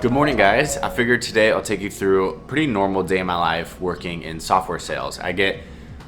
Good morning, guys. I figured today I'll take you through a pretty normal day in my life working in software sales. I get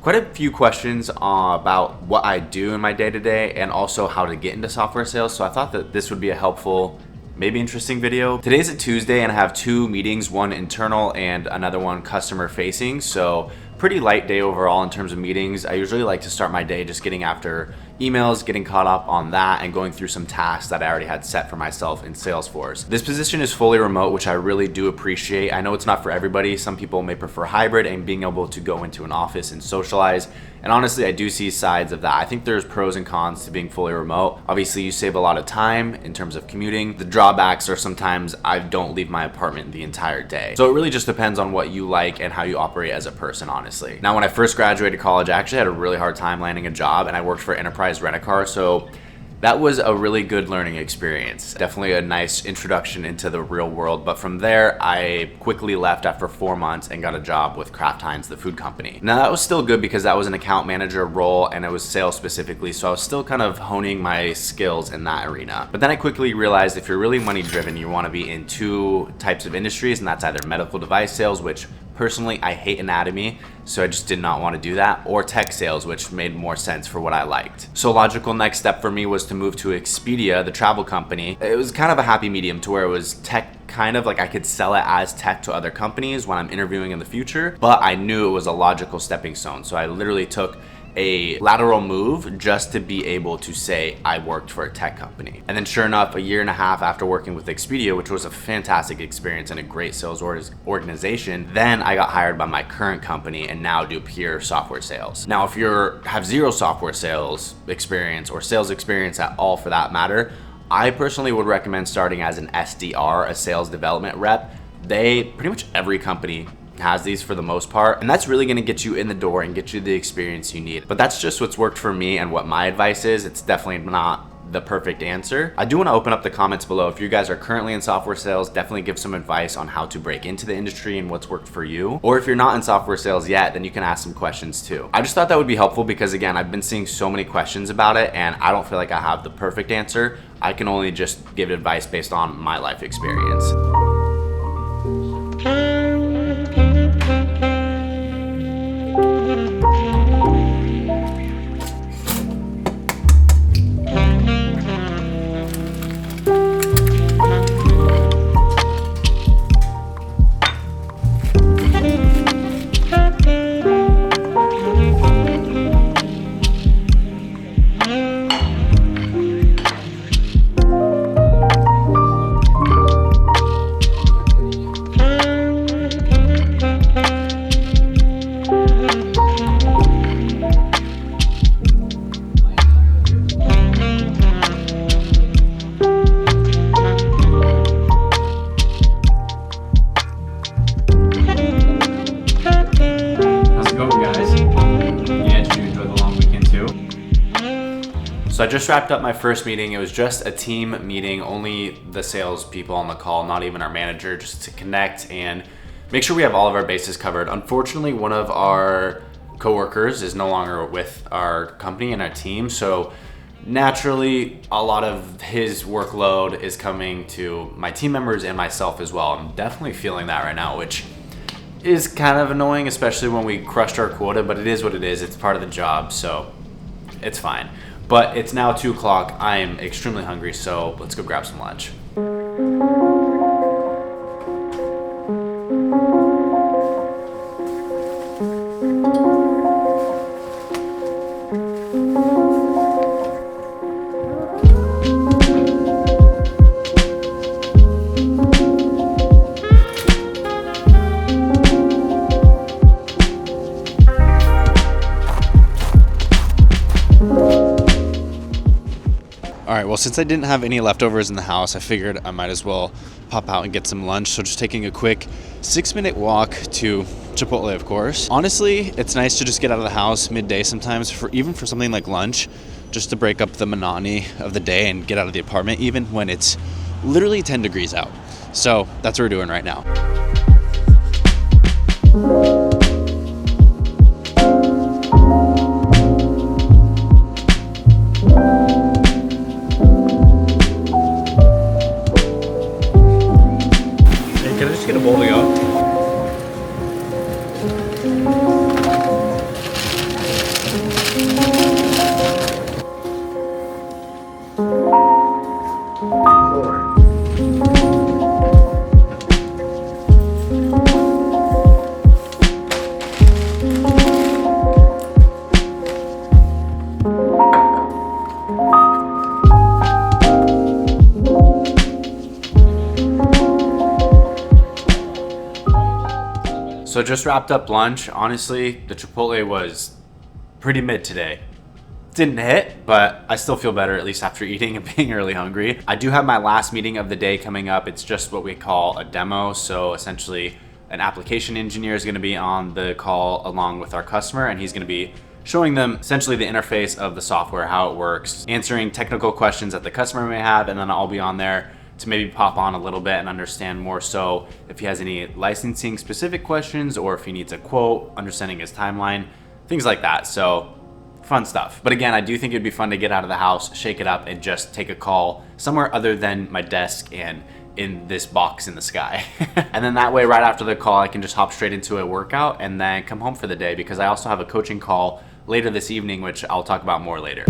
quite a few questions about what I do in my day-to-day and also how to get into software sales. So I thought that this would be a helpful, maybe interesting video. Today's a Tuesday and I have two meetings, one internal and another one customer facing. So pretty light day overall in terms of meetings. I usually like to start my day just getting after emails, getting caught up on that, and going through some tasks that I already had set for myself in Salesforce. This position is fully remote, which I really do appreciate. I know it's not for everybody. Some people may prefer hybrid and being able to go into an office and socialize. And honestly, I do see sides of that. I think there's pros and cons to being fully remote. Obviously, you save a lot of time in terms of commuting. The drawbacks are sometimes I don't leave my apartment the entire day. So it really just depends on what you like and how you operate as a person, honestly. Now, when I first graduated college, I actually had a really hard time landing a job, and I worked for Enterprise Rent-A-Car. So that was a really good learning experience. Definitely a nice introduction into the real world. But from there, I quickly left after 4 months and got a job with Kraft Heinz, the food company. Now that was still good because that was an account manager role and it was sales specifically. So I was still kind of honing my skills in that arena. But then I quickly realized if you're really money driven, you want to be in two types of industries, and that's either medical device sales, which personally, I hate anatomy, so I just did not want to do that, or tech sales, which made more sense for what I liked. So a logical next step for me was to move to Expedia, the travel company. It was kind of a happy medium to where it was tech, kind of like I could sell it as tech to other companies when I'm interviewing in the future, but I knew it was a logical stepping stone. So I literally took a lateral move just to be able to say I worked for a tech company. And then sure enough, a year and a half after working with Expedia, which was a fantastic experience and a great sales organization, then I got hired by my current company and now do pure software sales. Now, if you have zero software sales experience or sales experience at all for that matter, I personally would recommend starting as an SDR, a sales development rep. Pretty much every company has these for the most part, and that's really going to get you in the door and get you the experience you need. But that's just what's worked for me and what my advice is. It's definitely not the perfect answer. I do want to open up the comments below. If you guys are currently in software sales, definitely give some advice on how to break into the industry and what's worked for you. Or if you're not in software sales yet, then you can ask some questions too. I just thought that would be helpful because again, I've been seeing so many questions about it and I don't feel like I have the perfect answer. I can only just give advice based on my life experience. So I just wrapped up my first meeting. It was just a team meeting, only the sales people on the call, not even our manager, just to connect and make sure we have all of our bases covered. Unfortunately, one of our coworkers is no longer with our company and our team. So naturally, a lot of his workload is coming to my team members and myself as well. I'm definitely feeling that right now, which is kind of annoying, especially when we crushed our quota, but it is what it is. It's part of the job, so it's fine. But it's now 2 o'clock. I am extremely hungry, so let's go grab some lunch. All right, well, since I didn't have any leftovers in the house, I figured I might as well pop out and get some lunch. So just taking a quick 6-minute walk to Chipotle, of course. Honestly, it's nice to just get out of the house midday sometimes, even for something like lunch, just to break up the monotony of the day and get out of the apartment, even when it's literally 10 degrees out. So that's what we're doing right now. So just wrapped up lunch. Honestly, the Chipotle was pretty mid today. Didn't hit, but I still feel better, at least after eating and being really hungry. I do have my last meeting of the day coming up. It's just what we call a demo. So essentially an application engineer is gonna be on the call along with our customer, and he's gonna be showing them essentially the interface of the software, how it works, answering technical questions that the customer may have, and then I'll be on there to maybe pop on a little bit and understand more so if he has any licensing specific questions or if he needs a quote, understanding his timeline, things like that. So fun stuff. But again, I do think it'd be fun to get out of the house, shake it up, and just take a call somewhere other than my desk and in this box in the sky. And then that way, right after the call, I can just hop straight into a workout and then come home for the day, because I also have a coaching call later this evening, which I'll talk about more later.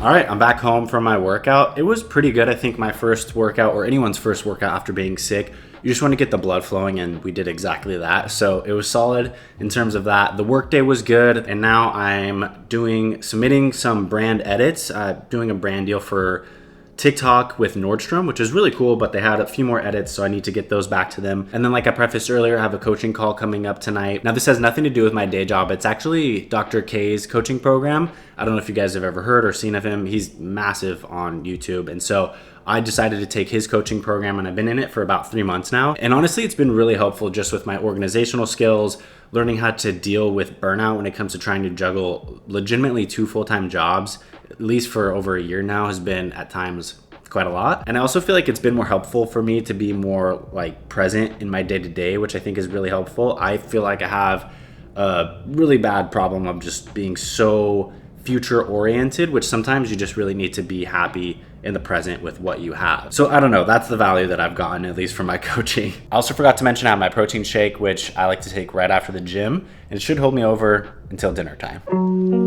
All right, I'm back home from my workout. It was pretty good. I think my first workout, or anyone's first workout after being sick, you just want to get the blood flowing, and we did exactly that. So it was solid in terms of that. The workday was good, and now I'm submitting some brand edits, doing a brand deal for TikTok with Nordstrom, which is really cool, but they had a few more edits, so I need to get those back to them. And then, like I prefaced earlier, I have a coaching call coming up tonight. Now, this has nothing to do with my day job. It's actually Dr. K's coaching program. I don't know if you guys have ever heard or seen of him. He's massive on YouTube. And so I decided to take his coaching program, and I've been in it for about 3 months now. And honestly, it's been really helpful just with my organizational skills, learning how to deal with burnout when it comes to trying to juggle legitimately 2 full-time jobs, at least for over a year now, has been at times quite a lot. And I also feel like it's been more helpful for me to be more like present in my day-to-day, which I think is really helpful. I feel like I have a really bad problem of just being so future oriented, which sometimes you just really need to be happy in the present with what you have. So I don't know, that's the value that I've gotten, at least from my coaching. I also forgot to mention I have my protein shake, which I like to take right after the gym, and it should hold me over until dinner time.